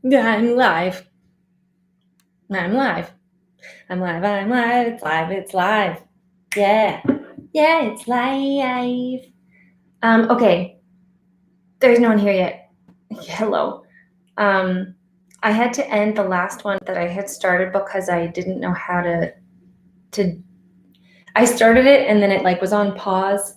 Yeah, I'm live. I'm live. I'm live. I'm live. It's live. It's live. Yeah. Yeah, it's live. Okay. There's no one here yet. Hello. I had to end the last one that I had started because I didn't know how to I started it and then it was on pause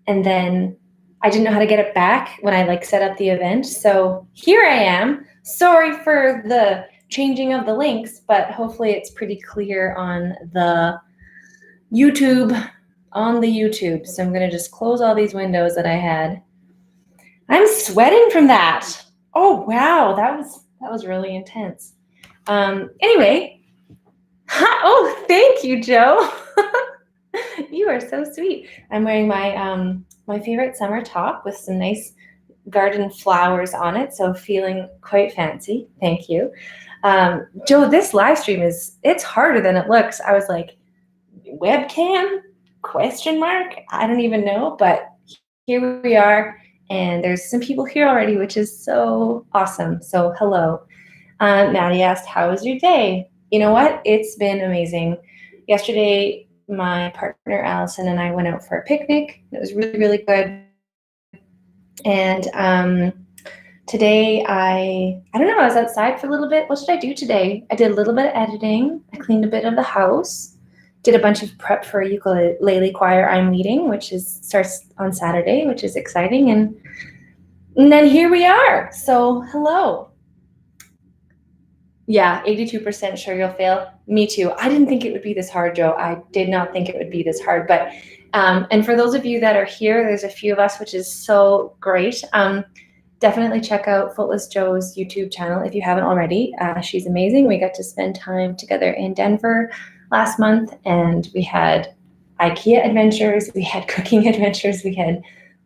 and then I didn't know how to get it back when I set up the event. So here I am. Sorry for the changing of the links, but hopefully it's pretty clear on the YouTube. So I'm gonna just close all these windows that I had. I'm sweating from that. Oh wow, that was really intense. Anyway, oh thank you, Joe. You are so sweet. I'm wearing my favorite summer top with some nice garden flowers on it, so feeling quite fancy. Thank you. Joe, this live stream it's harder than it looks. I was like, webcam? Question mark? I don't even know, but here we are, and there's some people here already, which is so awesome. So hello. Maddie asked, how was your day? You know what? It's been amazing. Yesterday, my partner Allison and I went out for a picnic. It was really, really good. And today I don't know, I was outside for a little bit. What did I do today? I did a little bit of editing. I cleaned a bit of the house, did a bunch of prep for a ukulele choir I'm leading, which starts on Saturday, which is exciting. And then here we are. So hello. Yeah, 82% sure you'll fail. Me too. I didn't think it would be this hard, Joe. I did not think it would be this hard. But and for those of you that are here, there's a few of us, which is so great. Definitely check out Footless Joe's YouTube channel if you haven't already. She's amazing. We got to spend time together in Denver last month, and we had IKEA adventures, we had cooking adventures, we had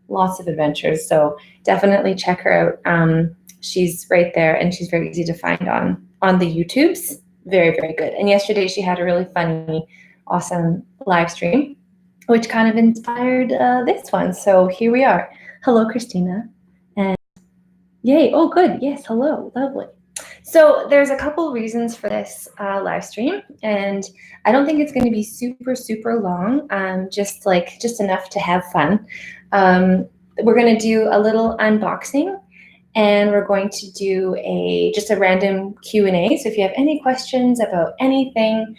lots of adventures. So definitely check her out. She's right there, and she's very easy to find on the YouTubes. Very, very good. And yesterday she had a really funny, awesome live stream, which kind of inspired this one. So here we are. Hello, Christina. And yay. Oh, good. Yes. Hello. Lovely. So there's a couple reasons for this live stream, and I don't think it's going to be super, super long. Just enough to have fun. We're going to do a little unboxing, and we're going to do just a random Q&A. So if you have any questions about anything,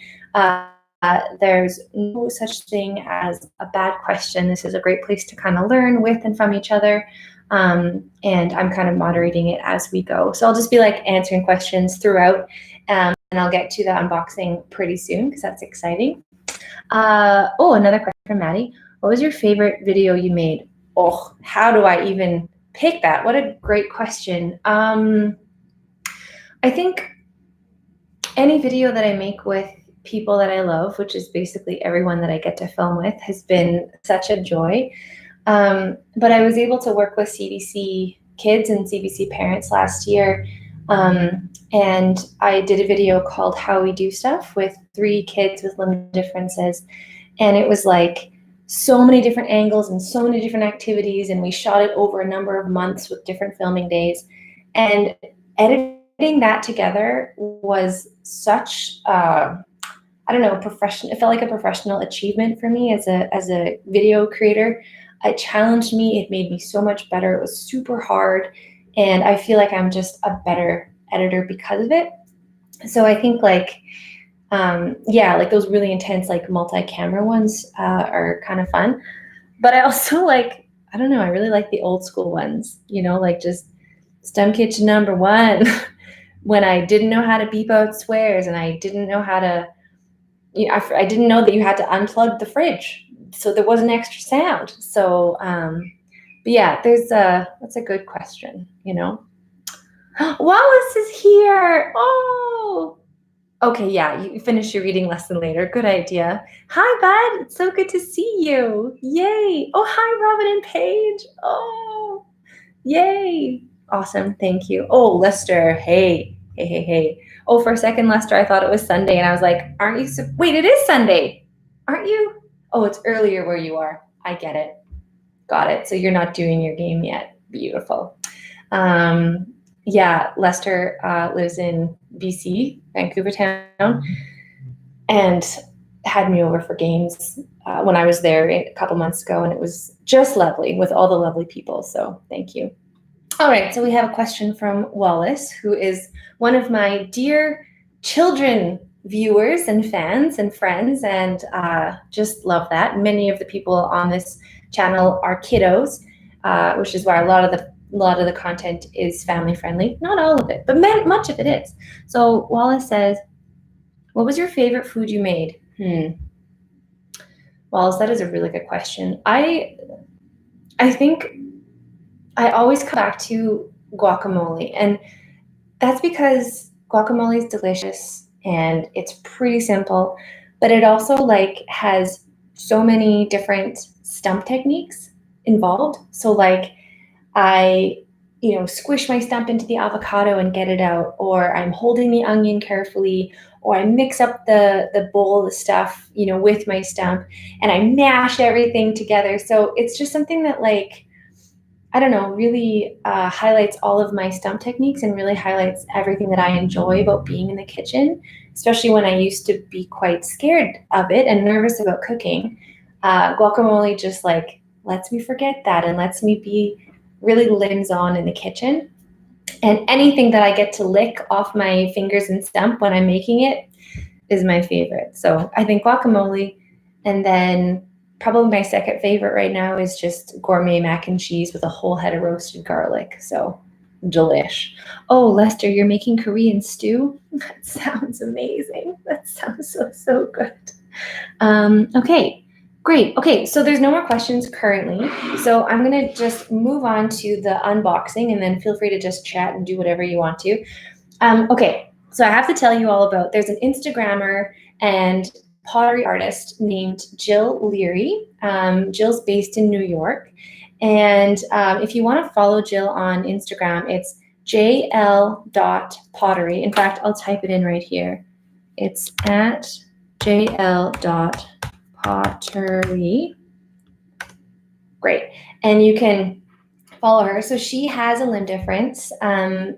there's no such thing as a bad question. This is a great place to kind of learn with and from each other. And I'm kind of moderating it as we go. So I'll just be answering questions throughout, and I'll get to the unboxing pretty soon because that's exciting. Another question from Maddie. What was your favorite video you made? Oh, how do I even pick that? What a great question. I think any video that I make with people that I love, which is basically everyone that I get to film with, has been such a joy. But I was able to work with CBC kids and CBC parents last year. And I did a video called How We Do Stuff with 3 kids with limited differences. And it was so many different angles and so many different activities. And we shot it over a number of months with different filming days. And editing that together was such, professional. It felt like a professional achievement for me as a video creator. It challenged me. It made me so much better. It was super hard. And I feel like I'm just a better editor because of it. So I think those really intense multi-camera ones are kind of fun. But I also I really like the old school ones, just STEM Kitchen #1 when I didn't know how to beep out swears and I didn't know how to, I didn't know that you had to unplug the fridge so there wasn't extra sound. So, but yeah, that's a good question, Wallace is here. Oh, okay, yeah, you finished your reading lesson later. Good idea. Hi, bud. It's so good to see you. Yay. Oh, hi, Robin and Paige. Oh, yay. Awesome. Thank you. Oh, Lester. Hey. Hey. Oh, for a second, Lester, I thought it was Sunday, and I was like, aren't you? Wait, it is Sunday. Aren't you? Oh, it's earlier where you are. I get it. Got it. So you're not doing your game yet. Beautiful. yeah, Lester lives in BC, Vancouver town, and had me over for games when I was there a couple months ago, and it was just lovely with all the lovely people. So thank you. All right, so we have a question from Wallace, who is one of my dear children viewers and fans and friends, and just love that. Many of the people on this channel are kiddos, which is why a lot of the content is family friendly. Not all of it, but much of it is. So Wallace says, "What was your favorite food you made?" Wallace, that is a really good question. I think I always come back to guacamole, and that's because guacamole is delicious and it's pretty simple, but it also like has so many different stump techniques involved. So like I, squish my stump into the avocado and get it out, or I'm holding the onion carefully, or I mix up the bowl of stuff, with my stump, and I mash everything together. So it's just something that like, I don't know, really highlights all of my stump techniques and really highlights everything that I enjoy about being in the kitchen, especially when I used to be quite scared of it and nervous about cooking. Guacamole just like lets me forget that and lets me be really limbs on in the kitchen. And anything that I get to lick off my fingers and stump when I'm making it is my favorite. So I think guacamole, and then probably my second favorite right now is just gourmet mac and cheese with a whole head of roasted garlic. So delish. Oh, Lester, you're making Korean stew? That sounds amazing. That sounds so good. Okay, great. Okay, so there's no more questions currently. So I'm going to just move on to the unboxing, and then feel free to just chat and do whatever you want to. Okay, so I have to tell you all about, there's an Instagrammer and pottery artist named Jill Leary. Jill's based in New York. And if you want to follow Jill on Instagram, it's jl.pottery. In fact, I'll type it in right here. It's at jl.pottery. Great. And you can follow her. So she has a limb difference,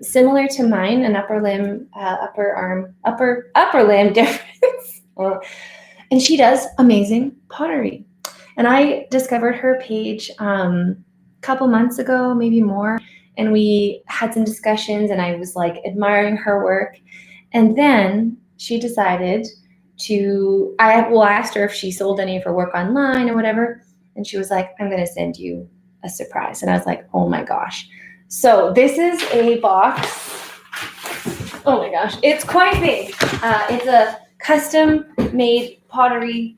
similar to mine, an upper limb difference. And she does amazing pottery. And I discovered her page a couple months ago, maybe more, and we had some discussions, and I was like admiring her work. And then she decided to, I asked her if she sold any of her work online or whatever, and she was like, "I'm going to send you a surprise." And I was like, oh my gosh. So this is a box. Oh my gosh, it's quite big. It's a custom made pottery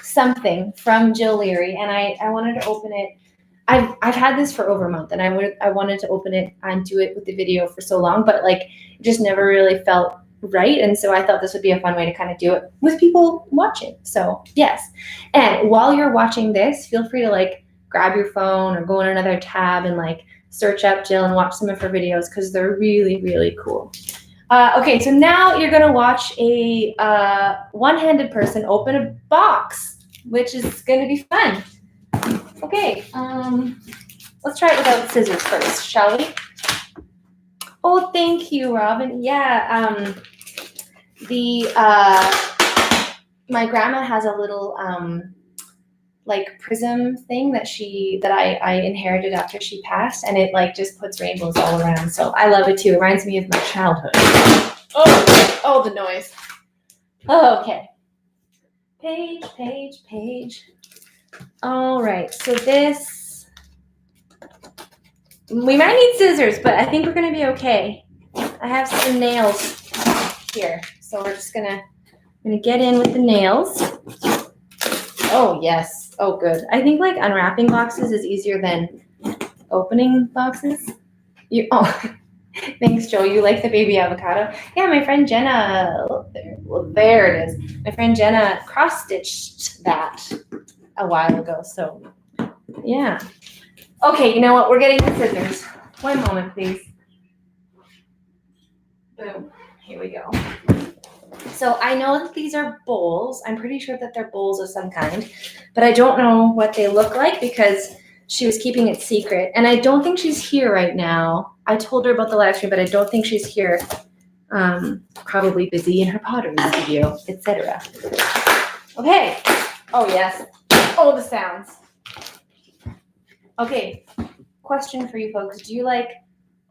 something from Jill Leary, and I wanted to open it. I've had this for over a month, and I wanted to open it and do it with the video for so long, but like it just never really felt right. And so I thought this would be a fun way to kind of do it with people watching. So yes. And while you're watching this, feel free to like grab your phone or go in another tab and like search up Jill and watch some of her videos, because they're really, really cool. Okay, so now you're gonna watch a one-handed person open a box, which is gonna be fun. Okay, let's try it without scissors first, shall we? Oh, thank you, Robin. Yeah, my grandma has a little like prism thing that I inherited after she passed, and it like just puts rainbows all around. So I love it too. It reminds me of my childhood. Oh, the noise. Okay. Page. All right. So this, we might need scissors, but I think we're gonna be okay. I have some nails here, so we're just gonna get in with the nails. Oh yes. Oh, good. I think like unwrapping boxes is easier than opening boxes. Thanks, Joe. You like the baby avocado? Yeah, my friend Jenna. There it is. My friend Jenna cross-stitched that a while ago. So, yeah. Okay, you know what? We're getting the scissors. One moment, please. Boom. Here we go. So I know that these are bowls. I'm pretty sure that they're bowls of some kind, but I don't know what they look like because she was keeping it secret. And I don't think she's here right now. I told her about the live stream, but I don't think she's here. Probably busy in her pottery studio, etc. Okay. Oh, yes. Oh, the sounds. Okay. Question for you folks. Do you like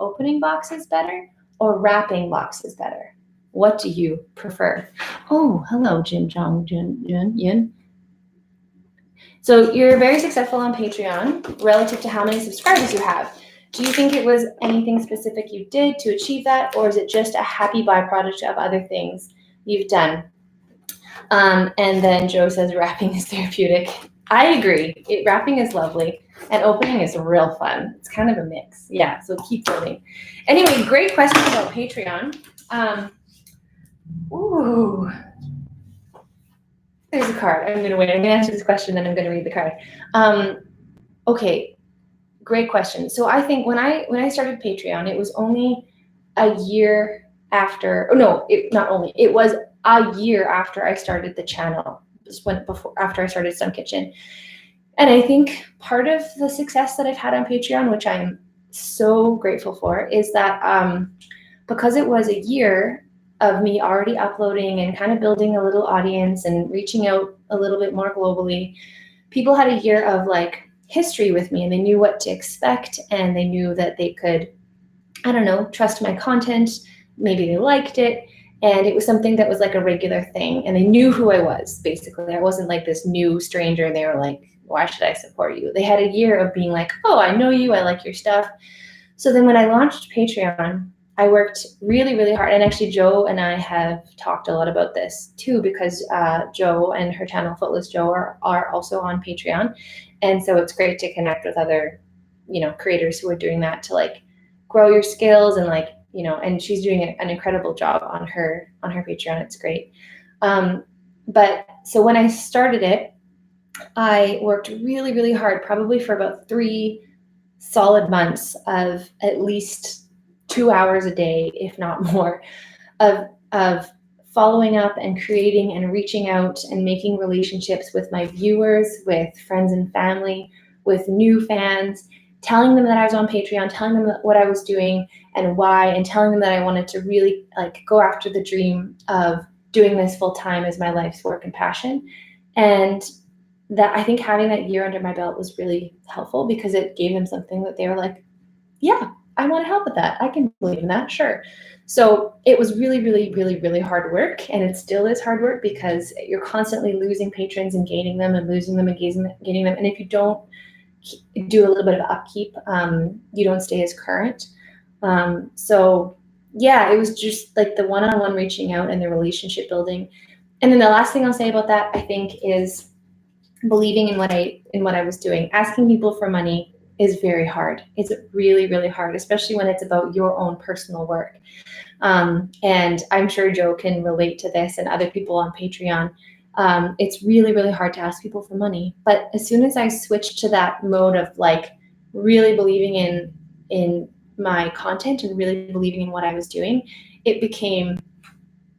opening boxes better or wrapping boxes better? What do you prefer? Oh, hello, Jin Jong Jun Yin. So you're very successful on Patreon relative to how many subscribers you have. Do you think it was anything specific you did to achieve that, or is it just a happy byproduct of other things you've done? And then Joe says wrapping is therapeutic. I agree. Wrapping is lovely, and opening is real fun. It's kind of a mix. Yeah, so keep going. Anyway, great question about Patreon. Ooh. There's a card. I'm going to wait. I'm going to answer this question, then I'm going to read the card. Okay, great question. So I think when I started Patreon, it was only a year after. Oh no, not only. It was a year after I started the channel. Just after I started Sun Kitchen, and I think part of the success that I've had on Patreon, which I'm so grateful for, is that because it was a year of me already uploading and kind of building a little audience and reaching out a little bit more globally, people had a year of like history with me, and they knew what to expect, and they knew that they could, I don't know, trust my content. Maybe they liked it, and it was something that was like a regular thing, and they knew who I was. Basically, I wasn't like this new stranger, and they were like, why should I support you? They had a year of being like, oh, I know you, I like your stuff. So then when I launched Patreon, I worked really, really hard. And actually, Joe and I have talked a lot about this too, because Joe and her channel, Footless Joe, are also on Patreon. And so it's great to connect with other, creators who are doing that to like grow your skills and like, and she's doing an incredible job on her Patreon. It's great. But so when I started it, I worked really, really hard, probably for about 3 solid months of at least 2 hours a day, if not more, of following up and creating and reaching out and making relationships with my viewers, with friends and family, with new fans, telling them that I was on Patreon, telling them what I was doing and why, and telling them that I wanted to really like go after the dream of doing this full time as my life's work and passion. And that I think having that year under my belt was really helpful, because it gave them something that they were like, yeah, I want to help with that. I can believe in that, sure. So it was really, really, really, really hard work, and it still is hard work because you're constantly losing patrons and gaining them and losing them and gaining them. And if you don't do a little bit of upkeep, you don't stay as current. So yeah, it was just like the one-on-one reaching out and the relationship building. And then the last thing I'll say about that, I think, is believing in what I was doing. Asking people for money is very hard. It's really, really hard, especially when it's about your own personal work. And I'm sure Joe can relate to this, and other people on Patreon. It's really, really hard to ask people for money. But as soon as I switched to that mode of like really believing in my content and really believing in what I was doing, it became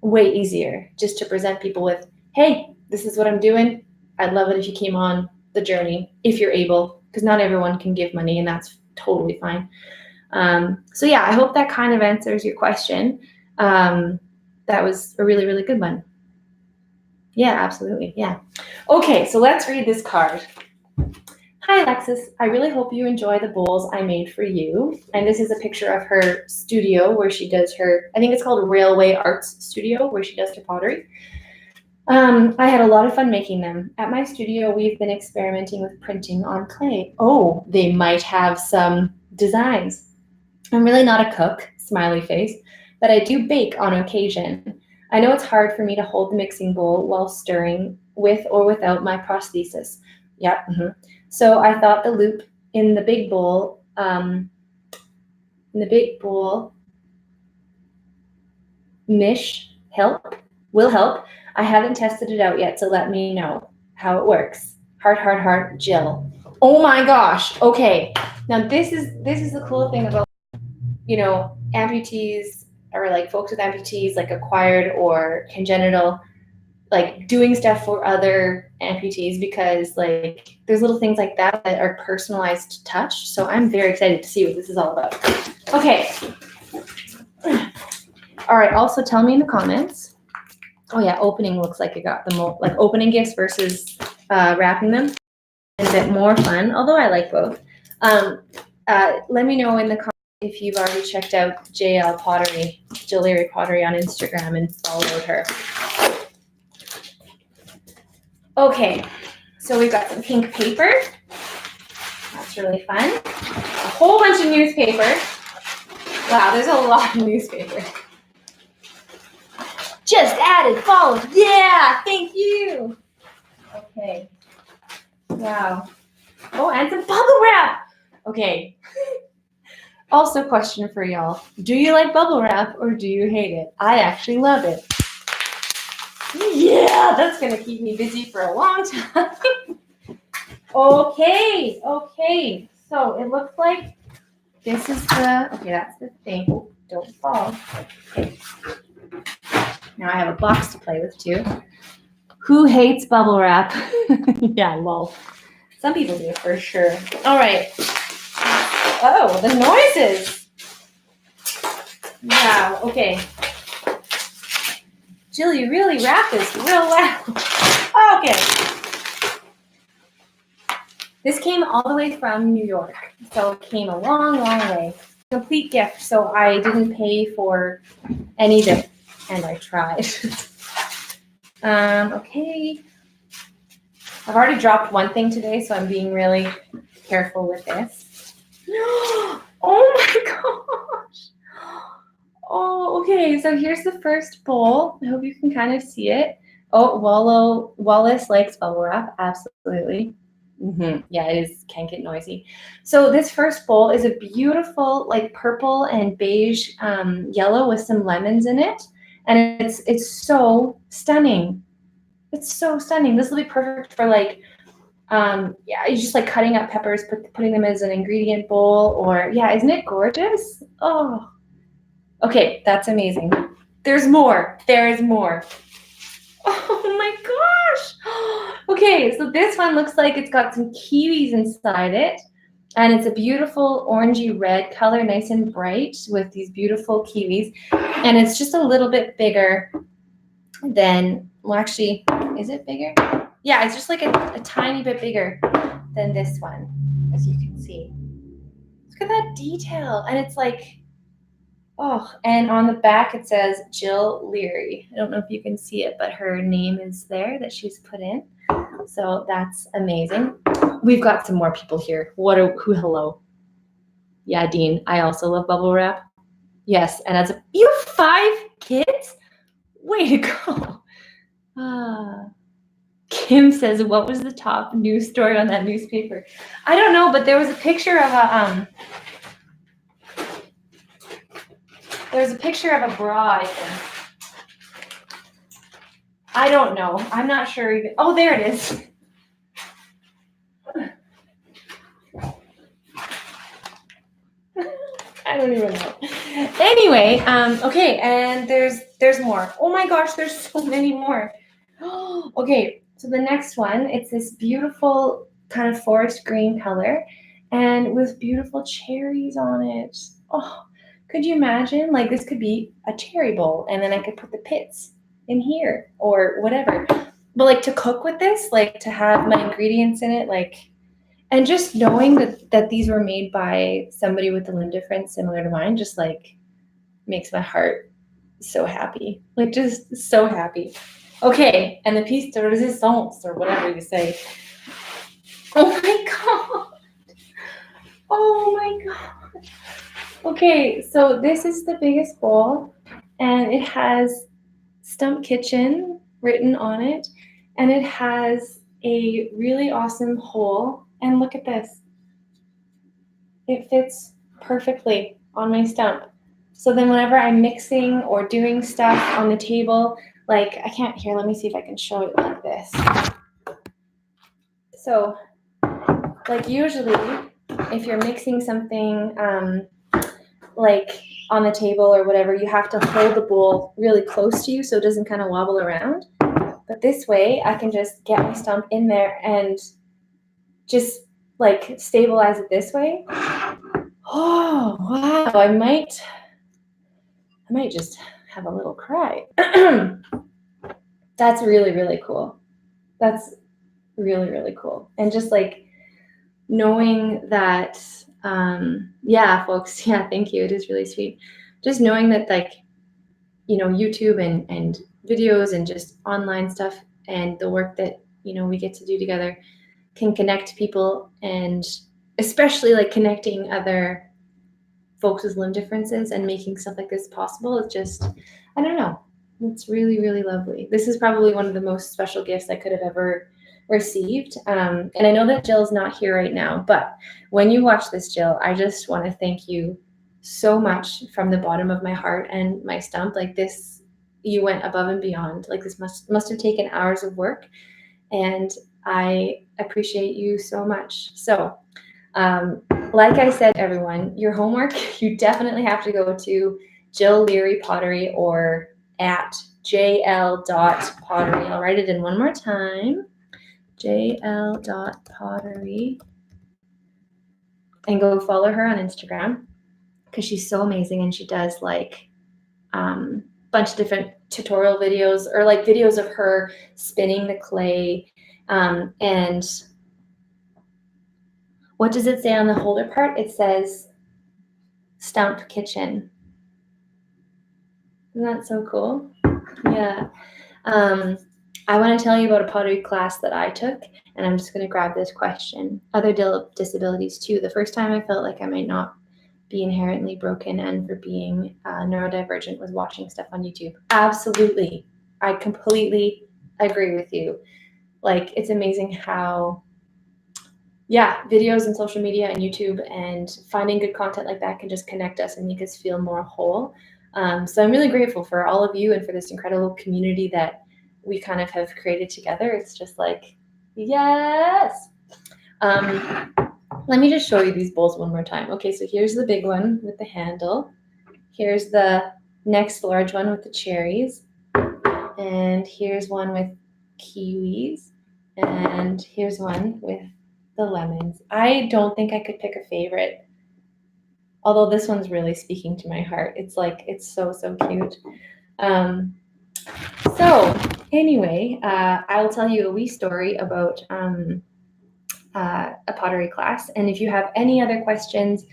way easier just to present people with, hey, this is what I'm doing. I'd love it if you came on the journey, if you're able, because not everyone can give money, and that's totally fine. So yeah, I hope that kind of answers your question. That was a really, really good one. Yeah, absolutely. Yeah. Okay, so let's read this card. Hi, Alexis. I really hope you enjoy the bowls I made for you. And this is a picture of her studio where she does her, I think it's called Railway Arts Studio, where she does her pottery. I had a lot of fun making them. At my studio, we've been experimenting with printing on clay. Oh, they might have some designs. I'm really not a cook, smiley face, but I do bake on occasion. I know it's hard for me to hold the mixing bowl while stirring with or without my prosthesis. Yep. Mm-hmm. So I thought the loop in the big bowl, will help. I haven't tested it out yet, so let me know how it works. Heart, Jill. Oh my gosh. Okay. Now this is the cool thing about, amputees, or like folks with amputees, like acquired or congenital, like doing stuff for other amputees, because like there's little things like that are personalized touch. So I'm very excited to see what this is all about. Okay. All right, also tell me in the comments. Oh yeah, opening looks like it got the most, like opening gifts versus wrapping them. A bit more fun, although I like both. Let me know in the comments if you've already checked out JL Pottery, Jill Leary Pottery on Instagram and followed her. Okay, so we've got some pink paper. That's really fun. A whole bunch of newspaper. Wow, there's a lot of newspaper. Just added, followed. Yeah, thank you. Okay. Wow. Oh, and some bubble wrap. Okay. Also, question for y'all. Do you like bubble wrap or do you hate it? I actually love it. Yeah, that's going to keep me busy for a long time. Okay. So it looks like this is okay, that's the thing. Oh, don't fall. Okay. Now I have a box to play with too. Who hates bubble wrap? Yeah, lol. Some people do for sure. All right. Oh, the noises. Wow, okay. Jill, you really wrap this real loud. Okay. This came all the way from New York, so it came a long, long way. Complete gift, so I didn't pay for anything, and I tried. Okay. I've already dropped one thing today, so I'm being really careful with this. Oh my gosh. Oh, okay, so here's the first bowl. I hope you can kind of see it. Oh, Wallace likes bubble wrap, absolutely. Yeah, it is, can get noisy. So this first bowl is a beautiful, like purple and beige yellow with some lemons in it. And it's so stunning. It's so stunning. This will be perfect for like, yeah, you just like cutting up peppers, putting them as an ingredient bowl, or yeah, isn't it gorgeous? Oh, okay, that's amazing. There's more. There is more. Oh my gosh. Okay, so this one looks like it's got some kiwis inside it. And it's a beautiful orangey red color, nice and bright with these beautiful kiwis. And it's just a little bit bigger than, well, actually, is it bigger? Yeah, it's just like a tiny bit bigger than this one, as you can see. Look at that detail. And it's like, oh, and on the back it says Jill Leary. I don't know if you can see it, but her name is there that she's put in. So that's amazing. We've got some more people here. Hello. Yeah, Dean, I also love bubble wrap. Yes, and you have 5 kids? Way to go. Kim says, what was the top news story on that newspaper? I don't know, but there was a picture of a bra, I think. I don't know. I'm not sure even. Oh, there it is. I don't even know. Anyway, okay, and there's more. Oh my gosh, there's so many more. Okay, so the next one, it's this beautiful kind of forest green color and with beautiful cherries on it. Oh, could you imagine? Like this could be a cherry bowl and then I could put the pits in here or whatever. But like to cook with this, like to have my ingredients in it, like, and just knowing that these were made by somebody with a limb difference similar to mine, just like makes my heart so happy. Like just so happy. Okay, and the piece de resistance, or whatever you say. Oh my god. Oh my god. Okay, so this is the biggest bowl, and it has Stump Kitchen written on it, and it has a really awesome hole. And look at this. It fits perfectly on my stump. So then whenever I'm mixing or doing stuff on the table, like I can't here, let me see if I can show it like this. So like usually if you're mixing something like on the table or whatever, you have to hold the bowl really close to you so it doesn't kind of wobble around. But this way I can just get my stump in there and just like stabilize it this way. Oh, wow. I might just have a little cry. That's really, really cool. That's really, really cool. And just like knowing that, yeah, folks, yeah, thank you. It is really sweet. Just knowing that, like, you know, YouTube and videos and just online stuff and the work that, you know, we get to do together can connect people, and especially like connecting other folks with limb differences and making stuff like this possible. It's just, I don't know. It's really, really lovely. This is probably one of the most special gifts I could have ever received. And I know that Jill's not here right now, but when you watch this, Jill, I just want to thank you so much from the bottom of my heart and my stump. Like this, you went above and beyond. Like this must have taken hours of work, and I appreciate you so much. So, like I said, everyone, your homework, you definitely have to go to Jill Leary Pottery or at jl.pottery. I'll write it in one more time. jl.pottery. And go follow her on Instagram because she's so amazing, and she does like bunch of different tutorial videos or like videos of her spinning the clay. And what does it say on the holder part? It says Stump Kitchen. Isn't that so cool? Yeah. I want to tell you about a pottery class that I took, and I'm just going to grab this question. Other disabilities too. The first time I felt like I might not be inherently broken and for being neurodivergent was watching stuff on YouTube. Absolutely. I completely agree with you. Like, it's amazing how, yeah, videos and social media and YouTube and finding good content like that can just connect us and make us feel more whole. So I'm really grateful for all of you and for this incredible community that we kind of have created together. It's just like, yes. Let me just show you these bowls one more time. Okay, so here's the big one with the handle. Here's the next large one with the cherries. And here's one with kiwis. And here's one with the lemons. I don't think I could pick a favorite, although this one's really speaking to my heart. It's like, it's so, so cute. So anyway, I will tell you a wee story about a pottery class. And if you have any other questions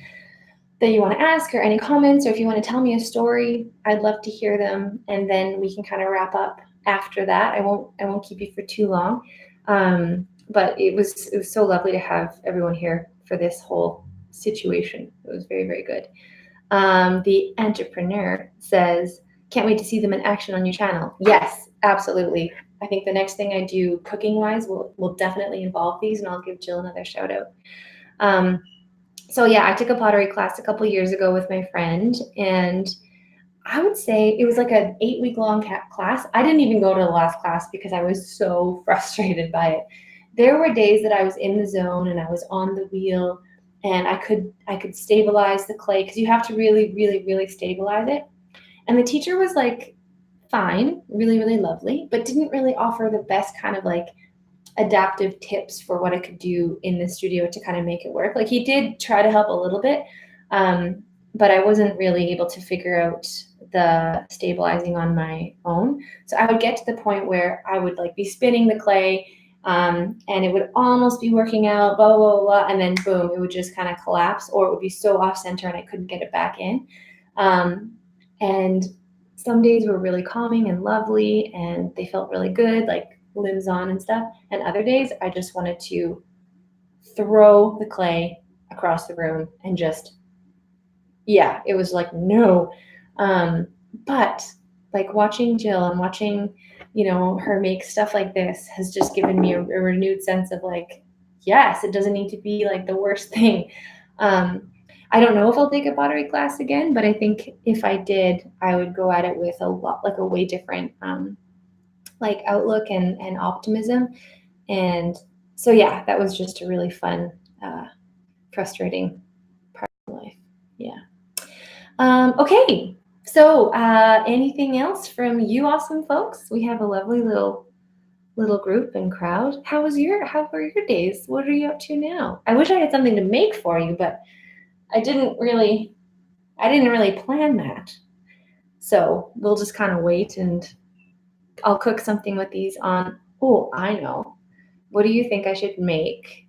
that you want to ask or any comments, or if you want to tell me a story, I'd love to hear them. And then we can kind of wrap up after that. I won't keep you for too long. But it was so lovely to have everyone here for this whole situation. It was very, very good. The entrepreneur says, can't wait to see them in action on your channel. Yes, absolutely. I think the next thing I do cooking wise will definitely involve these, and I'll give Jill another shout out. So yeah, I took a pottery class a couple years ago with my friend, and I would say it was like an 8-week long class. I didn't even go to the last class because I was so frustrated by it. There were days that I was in the zone and I was on the wheel, and I could stabilize the clay because you have to really, really, really stabilize it. And the teacher was like, fine, really, really lovely, but didn't really offer the best kind of like adaptive tips for what I could do in the studio to kind of make it work. Like, he did try to help a little bit, but I wasn't really able to figure out the stabilizing on my own. So I would get to the point where I would like be spinning the clay, and it would almost be working out, blah, blah, blah, blah, and then boom, it would just kind of collapse, or it would be so off center and I couldn't get it back in. And some days were really calming and lovely and they felt really good, like limbs on and stuff. And other days I just wanted to throw the clay across the room and just, yeah, it was like, no. But like watching Jill and watching, you know, her make stuff like this has just given me a renewed sense of like, yes, it doesn't need to be like the worst thing. I don't know if I'll take a pottery class again, but I think if I did, I would go at it with a lot, like a way different, like outlook and optimism. And so, yeah, that was just a really fun, frustrating part of life. Yeah. Okay. So, anything else from you awesome folks? We have a lovely little group and crowd. How were your days? What are you up to now? I wish I had something to make for you, but I didn't really plan that. So we'll just kind of wait, and I'll cook something with these on. Oh, I know. What do you think I should make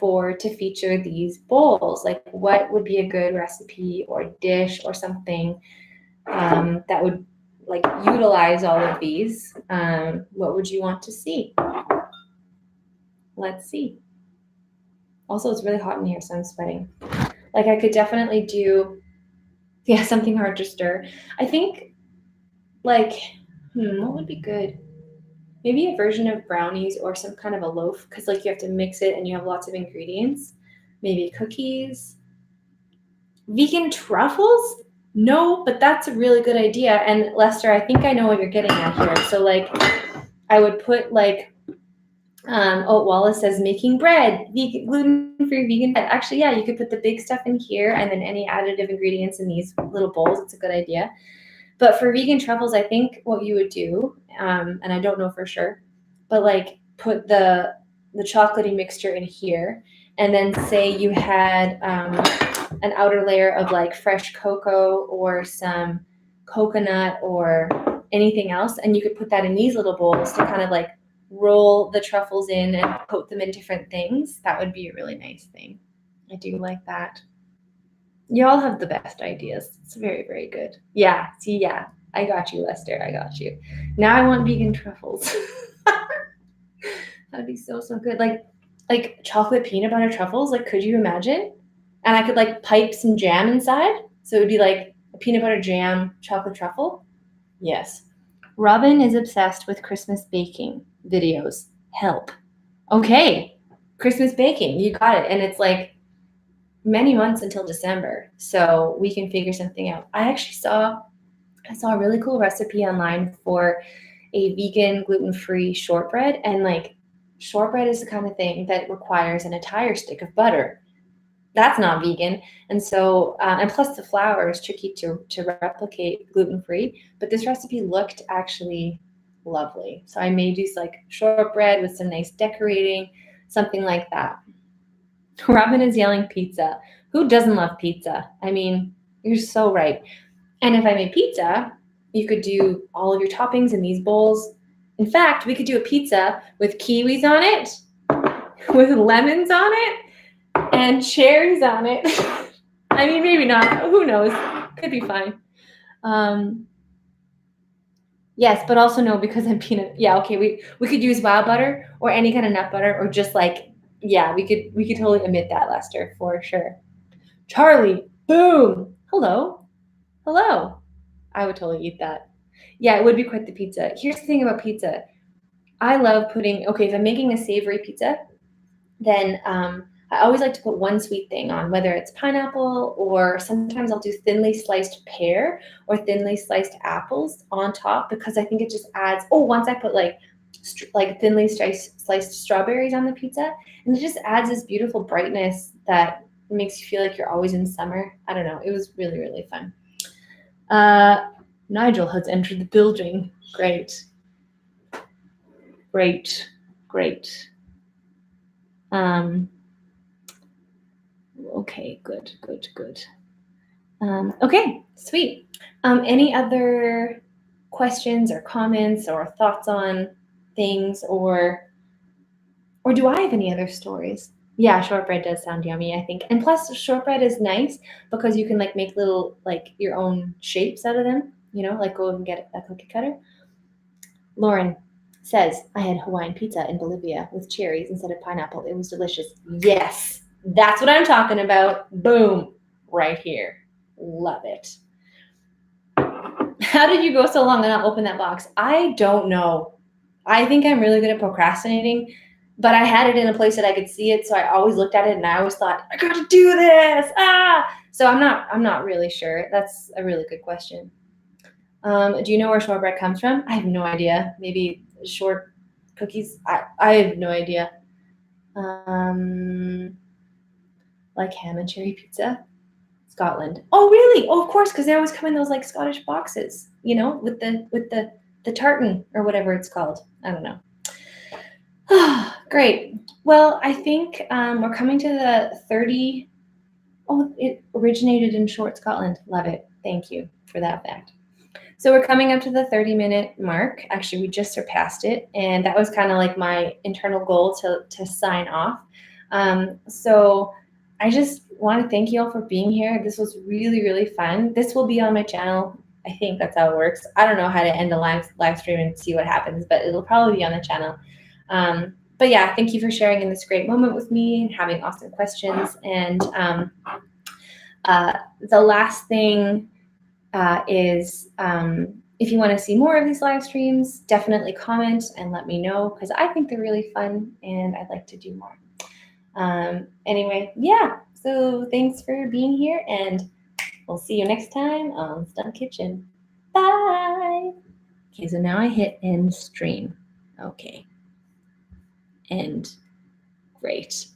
to feature these bowls? Like, what would be a good recipe or dish or something that would like utilize all of these? What would you want to see? Let's see. Also, it's really hot in here, so I'm sweating. Like, I could definitely do, yeah, something hard to stir. I think, like, what would be good? Maybe a version of brownies or some kind of a loaf, because like you have to mix it and you have lots of ingredients. Maybe cookies. Vegan truffles? No, but that's a really good idea. And Lester, I think I know what you're getting at here. So like I would put like, oh, Wallace says making bread, vegan, gluten-free vegan bread. Actually, yeah, you could put the big stuff in here and then any additive ingredients in these little bowls. It's a good idea. But for vegan truffles, I think what you would do, and I don't know for sure, but like put the chocolatey mixture in here, and then say you had an outer layer of like fresh cocoa or some coconut or anything else, and you could put that in these little bowls to kind of like roll the truffles in and coat them in different things. That would be a really nice thing. I do like that. Y'all have the best ideas. It's very, very good. Yeah, see, yeah. I got you, Lester. I got you. Now I want vegan truffles. That'd be so, so good. Like chocolate peanut butter truffles. Like, could you imagine? And I could like pipe some jam inside. So it would be like a peanut butter jam chocolate truffle. Yes. Robin is obsessed with Christmas baking videos. Help. Okay. Christmas baking. You got it. And it's like many months until December, so we can figure something out. I saw a really cool recipe online for a vegan gluten-free shortbread, and like shortbread is the kind of thing that requires an entire stick of butter. That's not vegan, and so and plus the flour is tricky to replicate gluten-free. But this recipe looked actually lovely, so I made these like shortbread with some nice decorating, something like that. Robin is yelling pizza. Who doesn't love pizza? I mean, you're so right. And if I made pizza, you could do all of your toppings in these bowls. In fact, we could do a pizza with kiwis on it, with lemons on it, and cherries on it. I mean, maybe not. Who knows? Could be fine. Yes, but also no, because I'm peanut. Yeah, okay. We could use wild butter or any kind of nut butter, or just like, yeah, we could totally omit that, Lester, for sure. Charlie, boom. Hello. I would totally eat that. Yeah, it would be quite the pizza. Here's the thing about pizza. I love putting, okay, if I'm making a savory pizza, then I always like to put one sweet thing on, whether it's pineapple or sometimes I'll do thinly sliced pear or thinly sliced apples on top, because I think it just adds, once I put like thinly sliced strawberries on the pizza, and it just adds this beautiful brightness that makes you feel like you're always in summer. I don't know. It was really, really fun. Nigel has entered the building. Great. Okay, good. Okay, sweet. Any other questions or comments or thoughts on things, or do I have any other stories? Yeah, shortbread does sound yummy, I think. And plus shortbread is nice because you can like make little like your own shapes out of them, like go and get a cookie cutter. Lauren says, I had Hawaiian pizza in Bolivia with cherries instead of pineapple. It was delicious. Yes, that's what I'm talking about. Boom, right here. Love it. How did you go so long and not open that box? I don't know. I think I'm really good at procrastinating, but I had it in a place that I could see it, so I always looked at it and I always thought, I gotta do this. So I'm not really sure. That's a really good question. Do you know where shortbread comes from? I have no idea. Maybe short cookies. I have no idea. Like ham and cherry pizza. Scotland. Oh, really? Oh, of course, because they always come in those like Scottish boxes, with the tartan or whatever it's called. I don't know. Great. Well, I think we're coming to the 30 Oh, it originated in Short, Scotland. Love it. Thank you for that fact. So we're coming up to the 30-minute mark. Actually, we just surpassed it. And that was kind of like my internal goal to sign off. So I just want to thank you all for being here. This was really, really fun. This will be on my channel. I think that's how it works. I don't know how to end a live stream and see what happens, but it'll probably be on the channel. But yeah, thank you for sharing in this great moment with me and having awesome questions. And the last thing is if you want to see more of these live streams, definitely comment and let me know, because I think they're really fun and I'd like to do more. Anyway, yeah, so thanks for being here, and we'll see you next time on Stunt Kitchen. Bye. Okay, so now I hit end stream. Okay. And great.